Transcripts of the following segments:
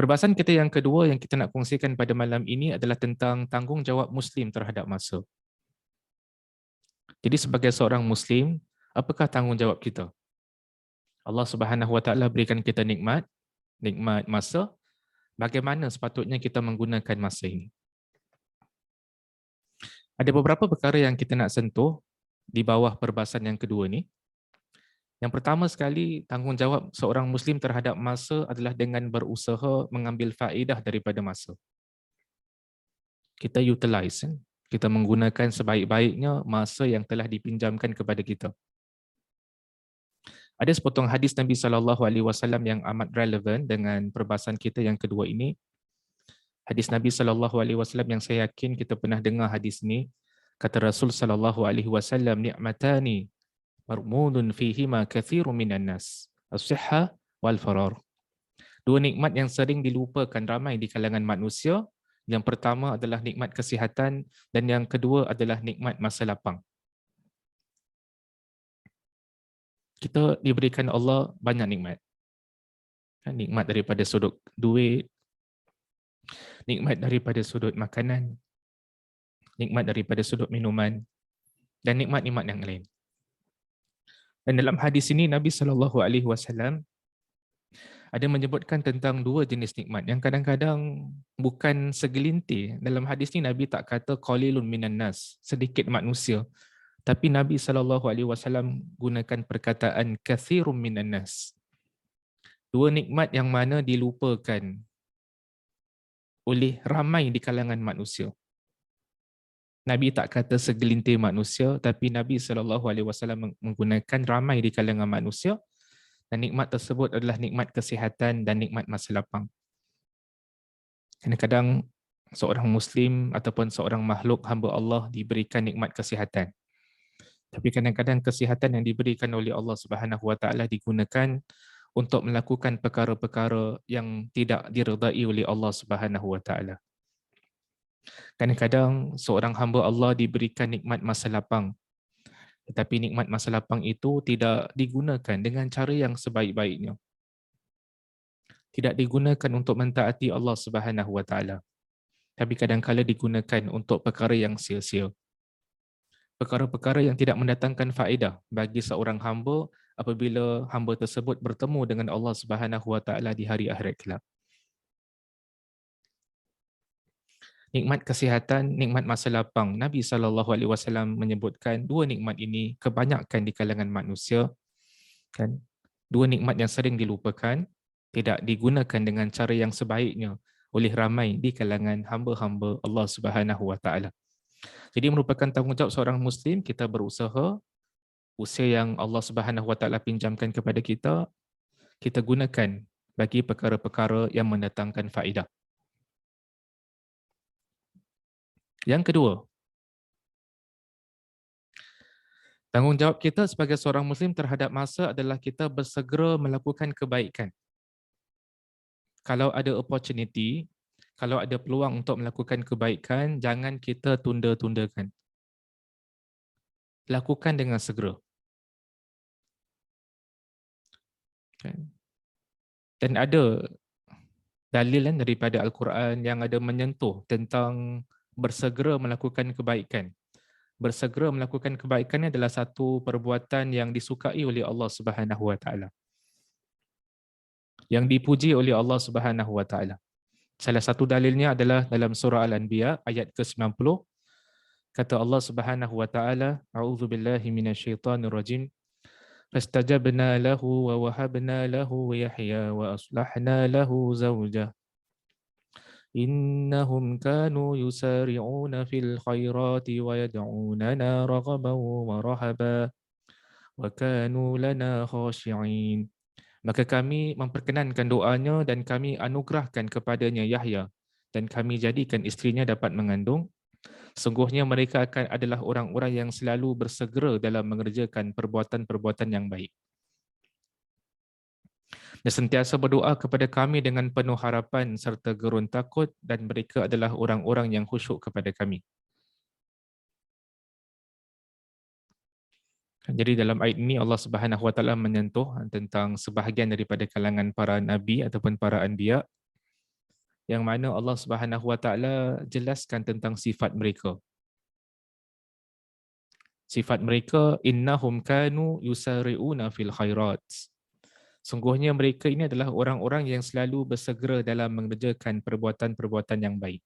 Perbahasan kita yang kedua yang kita nak kongsikan pada malam ini adalah tentang tanggungjawab Muslim terhadap masa. Jadi sebagai seorang Muslim, apakah tanggungjawab kita? Allah Subhanahu Wa Taala berikan kita nikmat masa. Bagaimana sepatutnya kita menggunakan masa ini? Ada beberapa perkara yang kita nak sentuh di bawah perbahasan yang kedua ni. Yang pertama sekali, tanggungjawab seorang Muslim terhadap masa adalah dengan berusaha mengambil faedah daripada masa. Kita utilize, kita menggunakan sebaik-baiknya masa yang telah dipinjamkan kepada kita. Ada sepotong hadis Nabi SAW yang amat relevan dengan perbahasan kita yang kedua ini. Hadis Nabi SAW yang saya yakin kita pernah dengar hadis ini. Kata Rasul SAW, ni'matani marmudun fihima kathirun minan nas, as-sihha wal farar. Dua nikmat yang sering dilupakan ramai di kalangan manusia. Yang pertama adalah nikmat kesihatan dan yang kedua adalah nikmat masa lapang. Kita diberikan Allah banyak nikmat. Nikmat daripada sudut duit, nikmat daripada sudut makanan, nikmat daripada sudut minuman, dan nikmat-nikmat yang lain. Dan dalam hadis ini Nabi SAW ada menyebutkan tentang dua jenis nikmat yang kadang-kadang bukan segelintir. Dalam hadis ini Nabi tak kata qalilun minan nas, sedikit manusia. Tapi Nabi SAW gunakan perkataan kathirun minan nas. Dua nikmat yang mana dilupakan oleh ramai di kalangan manusia. Nabi tak kata segelintir manusia, tapi Nabi SAW menggunakan ramai di kalangan manusia. Dan nikmat tersebut adalah nikmat kesihatan dan nikmat masa lapang. Kadang-kadang seorang Muslim ataupun seorang makhluk hamba Allah diberikan nikmat kesihatan. Tapi kadang-kadang kesihatan yang diberikan oleh Allah Subhanahu Wa Taala digunakan untuk melakukan perkara-perkara yang tidak diredai oleh Allah Subhanahu Wa Taala. Kadang-kadang seorang hamba Allah diberikan nikmat masa lapang. Tetapi nikmat masa lapang itu tidak digunakan dengan cara yang sebaik-baiknya. Tidak digunakan untuk mentaati Allah Subhanahu Wa Taala. Tapi kadang-kala digunakan untuk perkara yang sia-sia. Perkara-perkara yang tidak mendatangkan faedah bagi seorang hamba apabila hamba tersebut bertemu dengan Allah Subhanahu Wa Taala di hari akhirat kelak. Nikmat kesihatan, nikmat masa lapang. Nabi SAW menyebutkan dua nikmat ini kebanyakan di kalangan manusia. Kan? Dua nikmat yang sering dilupakan, tidak digunakan dengan cara yang sebaiknya oleh ramai di kalangan hamba-hamba Allah Subhanahu Wa Taala. Jadi merupakan tanggungjawab seorang Muslim, kita berusaha, usia yang Allah Subhanahu Wa Taala pinjamkan kepada kita, kita gunakan bagi perkara-perkara yang mendatangkan faedah. Yang kedua, tanggungjawab kita sebagai seorang Muslim terhadap masa adalah kita bersegera melakukan kebaikan. Kalau ada opportunity, kalau ada peluang untuk melakukan kebaikan, jangan kita tunda-tundakan. Lakukan dengan segera. Dan ada dalil daripada Al-Quran yang ada menyentuh tentang bersegera melakukan kebaikan. Bersegera melakukan kebaikan adalah satu perbuatan yang disukai oleh Allah Subhanahu Wa Taala. Yang dipuji oleh Allah Subhanahu Wa Taala. Salah satu dalilnya adalah dalam surah Al-Anbiya ayat ke-90. Kata Allah Subhanahu Wa Taala, "A'udzubillahi minasyaitonirrajim. Fastajabna lahu wa wahabna lahu Yahya wa aslahna lahu zawjah. Innahum kanu yusari'una fil khairati wa yad'unana raghaban wa rahaba wa kanu lana khashi'in." Maka kami memperkenankan doanya dan kami anugerahkan kepadanya Yahya dan kami jadikan isterinya dapat mengandung. Sungguhnya mereka adalah orang-orang yang selalu bersegera dalam mengerjakan perbuatan-perbuatan yang baik. Dan sentiasa berdoa kepada kami dengan penuh harapan serta gerun takut dan mereka adalah orang-orang yang khusyuk kepada kami. Jadi dalam ayat ini Allah Subhanahu Wa Taala menyentuh tentang sebahagian daripada kalangan para nabi ataupun para anbiya yang mana Allah Subhanahu Wa Taala jelaskan tentang sifat mereka. Sifat mereka, innahum kanu yusari'una fil khairat. Sungguhnya mereka ini adalah orang-orang yang selalu bersegera dalam mengerjakan perbuatan-perbuatan yang baik.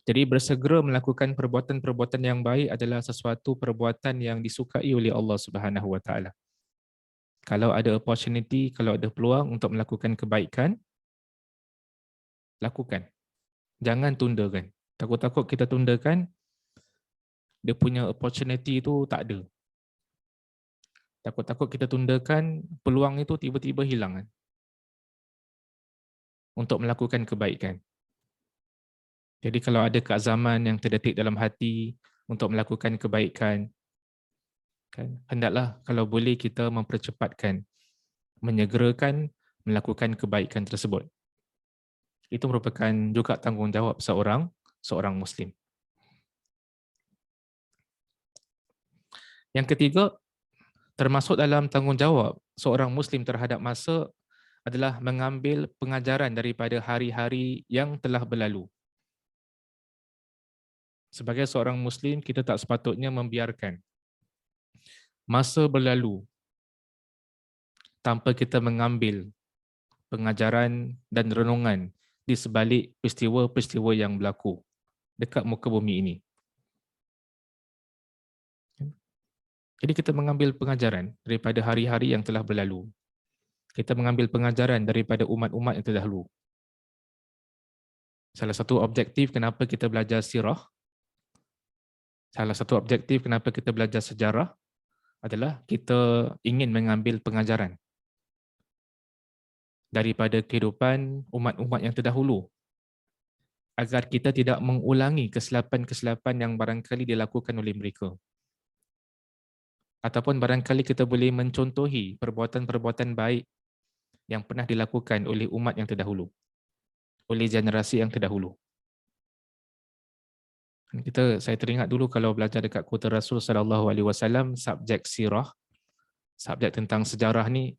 Jadi bersegera melakukan perbuatan-perbuatan yang baik adalah sesuatu perbuatan yang disukai oleh Allah Subhanahu Wa Taala. Kalau ada opportunity, kalau ada peluang untuk melakukan kebaikan, lakukan. Jangan tundakan. Takut-takut kita tundakan, dia punya opportunity itu tak ada. Takut-takut kita tundakan, peluang itu tiba-tiba hilang untuk melakukan kebaikan. Jadi kalau ada keazaman yang terdetik dalam hati untuk melakukan kebaikan, kan, hendaklah kalau boleh kita mempercepatkan, menyegerakan melakukan kebaikan tersebut. Itu merupakan juga tanggungjawab seorang Muslim. Yang ketiga, termasuk dalam tanggungjawab seorang Muslim terhadap masa adalah mengambil pengajaran daripada hari-hari yang telah berlalu. Sebagai seorang Muslim, kita tak sepatutnya membiarkan masa berlalu tanpa kita mengambil pengajaran dan renungan di sebalik peristiwa-peristiwa yang berlaku dekat muka bumi ini. Jadi kita mengambil pengajaran daripada hari-hari yang telah berlalu. Kita mengambil pengajaran daripada umat-umat yang terdahulu. Salah satu objektif kenapa kita belajar sirah, salah satu objektif kenapa kita belajar sejarah adalah kita ingin mengambil pengajaran daripada kehidupan umat-umat yang terdahulu agar kita tidak mengulangi kesilapan-kesilapan yang barangkali dilakukan oleh mereka. Ataupun barangkali kita boleh mencontohi perbuatan-perbuatan baik yang pernah dilakukan oleh umat yang terdahulu, oleh generasi yang terdahulu. Saya teringat dulu kalau belajar dekat Kota Rasul sallallahu alaihi wasallam, subjek sirah, subjek tentang sejarah ni,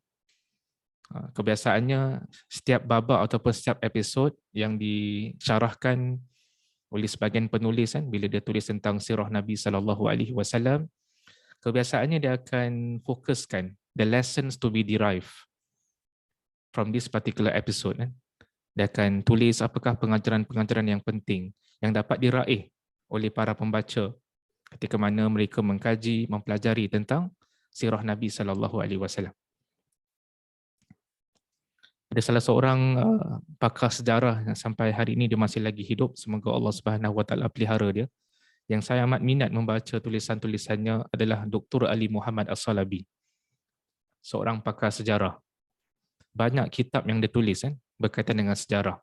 kebiasaannya setiap babak ataupun setiap episod yang disyarahkan oleh sebagian penulis bila dia tulis tentang sirah Nabi sallallahu alaihi wasallam, kebiasaannya dia akan fokuskan the lessons to be derived from this particular episode. Dia akan tulis apakah pengajaran-pengajaran yang penting yang dapat diraih oleh para pembaca ketika mana mereka mengkaji, mempelajari tentang sirah Nabi sallallahu alaihi wasallam. Ada salah seorang pakar sejarah yang sampai hari ini dia masih lagi hidup, semoga Allah Subhanahu Wa Taala pelihara dia. Yang saya amat minat membaca tulisan-tulisannya adalah Dr. Ali Muhammad As-Salabi, seorang pakar sejarah. Banyak kitab yang dia tulis berkaitan dengan sejarah.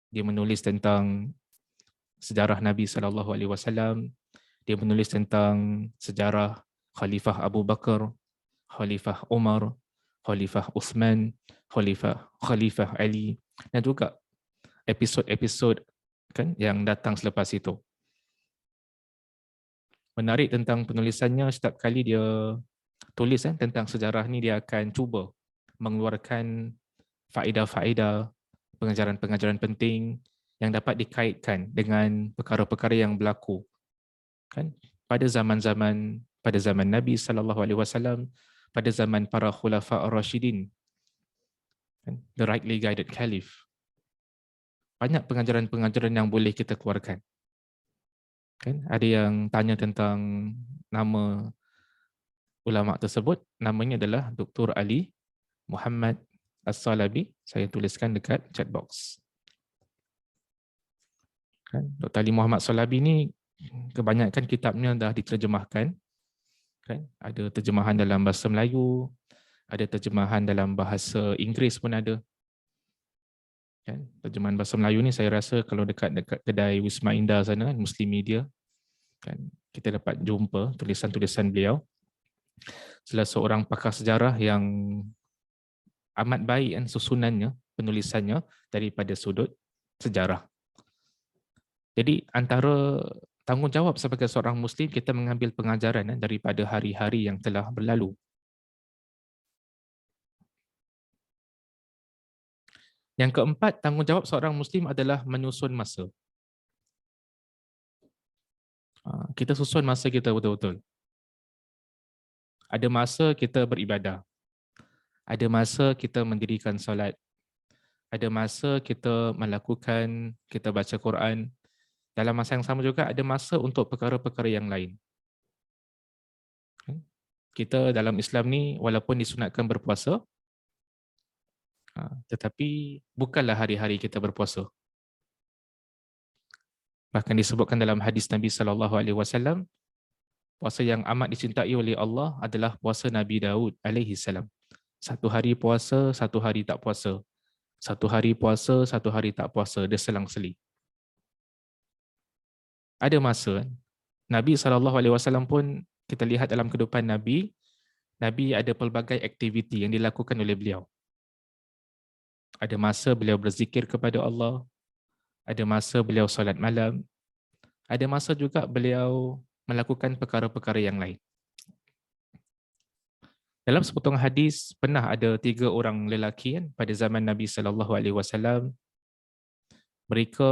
Dia menulis tentang sejarah Nabi sallallahu alaihi wasallam, dia menulis tentang sejarah Khalifah Abu Bakar, Khalifah Umar, Khalifah Uthman, Khalifah Ali, dan juga episod-episod yang datang selepas itu. Menarik tentang penulisannya, setiap kali dia tulis tentang sejarah ni, dia akan cuba mengeluarkan faedah-faedah, pengajaran-pengajaran penting yang dapat dikaitkan dengan perkara-perkara yang berlaku pada zaman Nabi sallallahu alaihi wasallam, pada zaman para khulafa ar-rasyidin, the rightly guided caliph. Banyak pengajaran-pengajaran yang boleh kita keluarkan. Ada yang tanya tentang nama ulama tersebut, namanya adalah Dr. Ali Muhammad As-Salabi. Saya tuliskan dekat chat box. Dr. Ali Muhammad As-Salabi ni kebanyakan kitabnya dah diterjemahkan. Ada terjemahan dalam bahasa Melayu, ada terjemahan dalam bahasa Inggeris pun ada. Terjemahan bahasa Melayu ni saya rasa kalau dekat kedai Wisma Indah sana, Muslim Media, kita dapat jumpa tulisan-tulisan beliau. Salah seorang pakar sejarah yang amat baik susunannya, penulisannya daripada sudut sejarah. Jadi antara tanggungjawab sebagai seorang Muslim, kita mengambil pengajaran daripada hari-hari yang telah berlalu. Yang keempat, tanggungjawab seorang Muslim adalah menyusun masa. Kita susun masa kita betul-betul. Ada masa kita beribadah. Ada masa kita mendirikan solat. Ada masa kita melakukan, kita baca Quran. Dalam masa yang sama juga ada masa untuk perkara-perkara yang lain. Kita dalam Islam ni walaupun disunatkan berpuasa, tetapi bukanlah hari-hari kita berpuasa. Bahkan disebutkan dalam hadis Nabi SAW, puasa yang amat dicintai oleh Allah adalah puasa Nabi Daud alaihi salam. Satu hari puasa, satu hari tak puasa. Satu hari puasa, satu hari tak puasa, dia selang-seli. Ada masa Nabi SAW pun kita lihat dalam kehidupan Nabi, Nabi ada pelbagai aktiviti yang dilakukan oleh beliau. Ada masa beliau berzikir kepada Allah, ada masa beliau solat malam, ada masa juga beliau melakukan perkara-perkara yang lain. Dalam sepotong hadis, pernah ada 3 orang lelaki pada zaman Nabi SAW. Mereka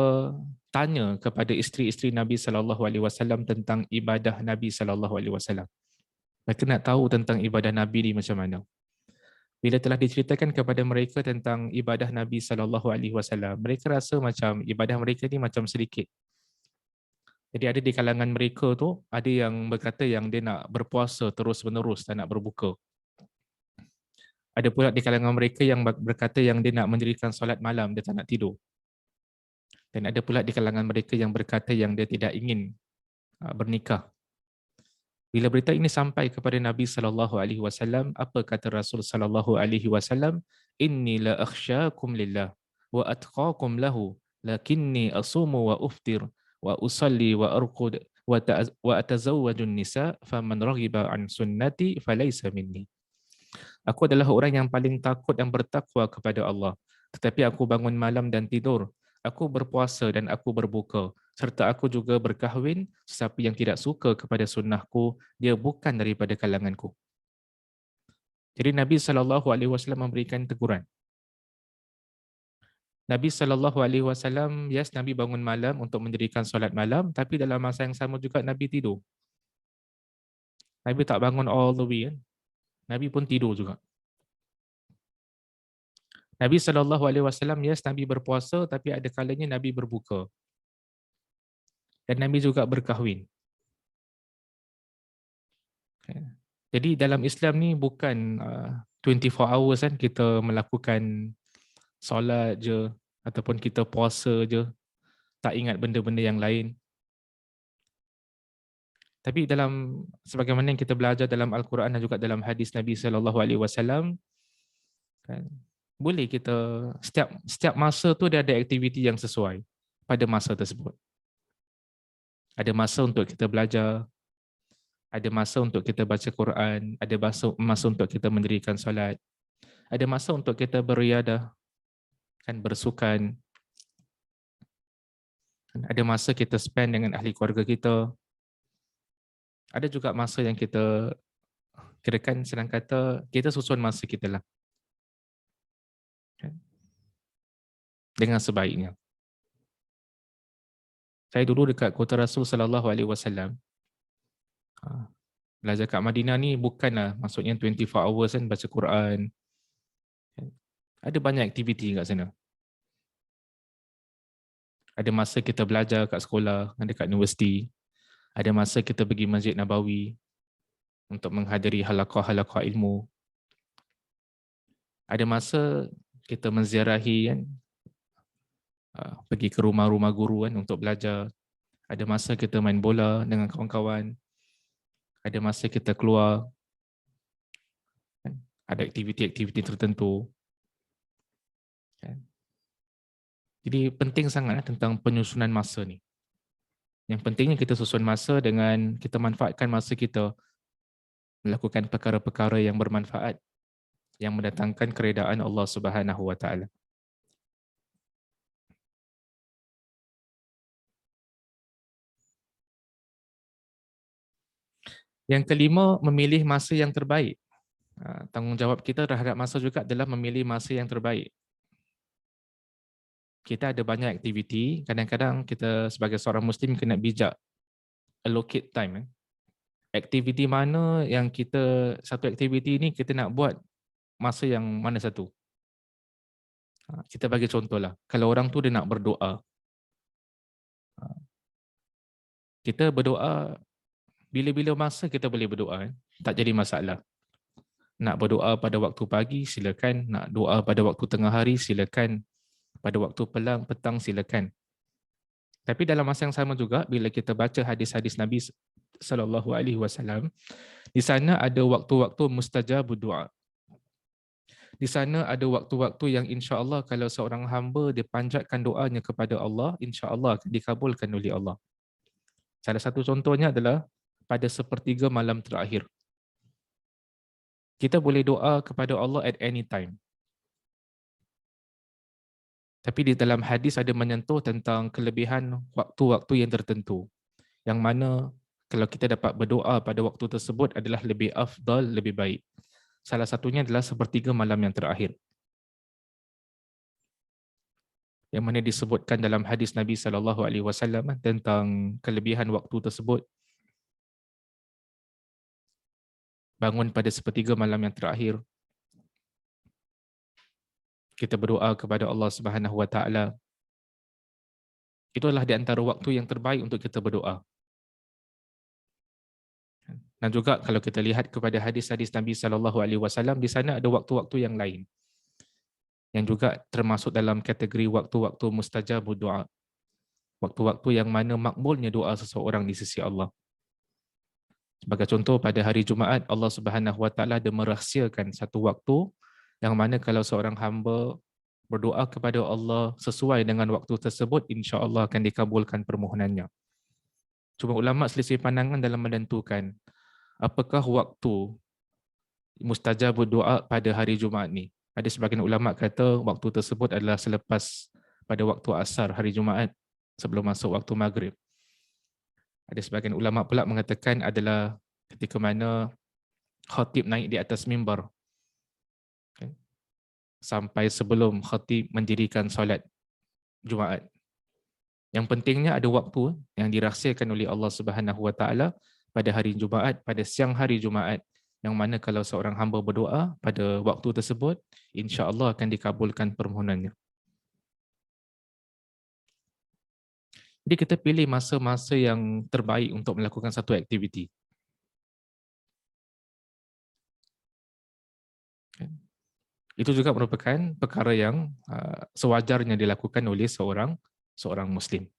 tanya kepada isteri-isteri Nabi SAW tentang ibadah Nabi SAW. Mereka nak tahu tentang ibadah Nabi ni macam mana. Bila telah diceritakan kepada mereka tentang ibadah Nabi SAW, mereka rasa macam ibadah mereka ni macam sedikit. Jadi ada di kalangan mereka tu, ada yang berkata yang dia nak berpuasa terus-menerus, tak nak berbuka. Ada pula di kalangan mereka yang berkata yang dia nak mendirikan solat malam, dia tak nak tidur. Dan ada pula di kalangan mereka yang berkata yang dia tidak ingin bernikah. Bila berita ini sampai kepada Nabi SAW, apa kata Rasul SAW? Inni la akhsyakum lillah wa atqakum lahu, lakinni asumu wa uftir wa usalli wa arqud wa atazawwajun nisa, faman raghiba an sunnati falaysa minni. Aku adalah orang yang paling takut dan bertakwa kepada Allah. Tetapi aku bangun malam dan tidur. Aku berpuasa dan aku berbuka. Serta aku juga berkahwin. Sesiapa yang tidak suka kepada sunnahku, dia bukan daripada kalanganku. Jadi Nabi SAW memberikan teguran. Nabi SAW, yes, Nabi bangun malam untuk mendirikan solat malam, tapi dalam masa yang sama juga Nabi tidur. Nabi tak bangun all the way. Nabi pun tidur juga. Nabi SAW, yes, Nabi berpuasa, tapi ada kalanya Nabi berbuka. Dan Nabi juga berkahwin. Jadi dalam Islam ni bukan 24 hours kan kita melakukan solat je, ataupun kita puasa je, tak ingat benda-benda yang lain. Tapi dalam sebagaimana yang kita belajar dalam Al-Quran dan juga dalam hadis Nabi SAW, kan, boleh kita setiap masa tu dia ada aktiviti yang sesuai pada masa tersebut. Ada masa untuk kita belajar, ada masa untuk kita baca Quran, ada masa untuk kita mendirikan solat, ada masa untuk kita beriadah, kan, bersukan, ada masa kita spend dengan ahli keluarga kita, ada juga masa yang kita kirakan senang kata kita susun masa kita lah, kan, dengan sebaiknya. Saya dulu dekat Kota Rasul SAW, belajar kat Madinah ni bukanlah maksudnya 24 hours kan baca Quran. Ada banyak aktiviti kat sana. Ada masa kita belajar kat sekolah, dekat universiti. Ada masa kita pergi Masjid Nabawi untuk menghadiri halaqah-halaqah ilmu. Ada masa kita menziarahi kan, pergi ke rumah-rumah guru kan untuk belajar. Ada masa kita main bola dengan kawan-kawan. Ada masa kita keluar, ada aktiviti-aktiviti tertentu. Jadi penting sangat tentang penyusunan masa ni. Yang pentingnya kita susun masa dengan kita manfaatkan masa kita melakukan perkara-perkara yang bermanfaat, yang mendatangkan keredaan Allah Subhanahu Wa Taala. Yang kelima, memilih masa yang terbaik. Tanggungjawab kita terhadap masa juga adalah memilih masa yang terbaik. kita ada banyak aktiviti, kadang-kadang kita sebagai seorang Muslim kena bijak allocate time. Aktiviti mana yang kita, satu aktiviti ni kita nak buat masa yang mana satu. Kita bagi contohlah, kalau orang tu dia nak berdoa, kita berdoa bila-bila masa kita boleh berdoa, tak jadi masalah. Nak berdoa pada waktu pagi, silakan. Nak doa pada waktu tengah hari, silakan. Pada waktu petang, silakan. Tapi dalam masa yang sama juga, bila kita baca hadis-hadis Nabi SAW, di sana ada waktu-waktu mustajab doa. Di sana ada waktu-waktu yang insya-Allah kalau seorang hamba dia panjatkan doanya kepada Allah, insya-Allah dikabulkan oleh Allah. Salah satu contohnya adalah pada sepertiga malam terakhir. Kita boleh doa kepada Allah at any time. Tapi di dalam hadis ada menyentuh tentang kelebihan waktu-waktu yang tertentu. Yang mana kalau kita dapat berdoa pada waktu tersebut adalah lebih afdal, lebih baik. Salah satunya adalah sepertiga malam yang terakhir. Yang mana disebutkan dalam hadis Nabi SAW tentang kelebihan waktu tersebut. Bangun pada sepertiga malam yang terakhir. Kita berdoa kepada Allah Subhanahu Wa Taala. Itu adalah di antara waktu yang terbaik untuk kita berdoa. Dan juga kalau kita lihat kepada hadis-hadis Nabi SAW, di sana ada waktu-waktu yang lain. Yang juga termasuk dalam kategori waktu-waktu mustajab doa. Waktu-waktu yang mana makbulnya doa seseorang di sisi Allah. Sebagai contoh, pada hari Jumaat, Allah Subhanahu Wa Taala ada merahsiakan satu waktu yang mana kalau seorang hamba berdoa kepada Allah sesuai dengan waktu tersebut, insya-Allah akan dikabulkan permohonannya. Cuma ulama selisih pandangan dalam menentukan apakah waktu mustajab doa pada hari Jumaat ni. Ada sebagian ulama kata waktu tersebut adalah selepas pada waktu asar hari Jumaat sebelum masuk waktu maghrib. Ada sebagian ulama pula mengatakan adalah ketika mana khatib naik di atas mimbar sampai sebelum khatib mendirikan solat Jumaat. Yang pentingnya ada waktu yang dirahsiakan oleh Allah Subhanahu Wa Taala pada hari Jumaat, pada siang hari Jumaat, yang mana kalau seorang hamba berdoa pada waktu tersebut, insya-Allah akan dikabulkan permohonannya. Jadi kita pilih masa-masa yang terbaik untuk melakukan satu aktiviti. Itu juga merupakan perkara yang sewajarnya dilakukan oleh seorang Muslim.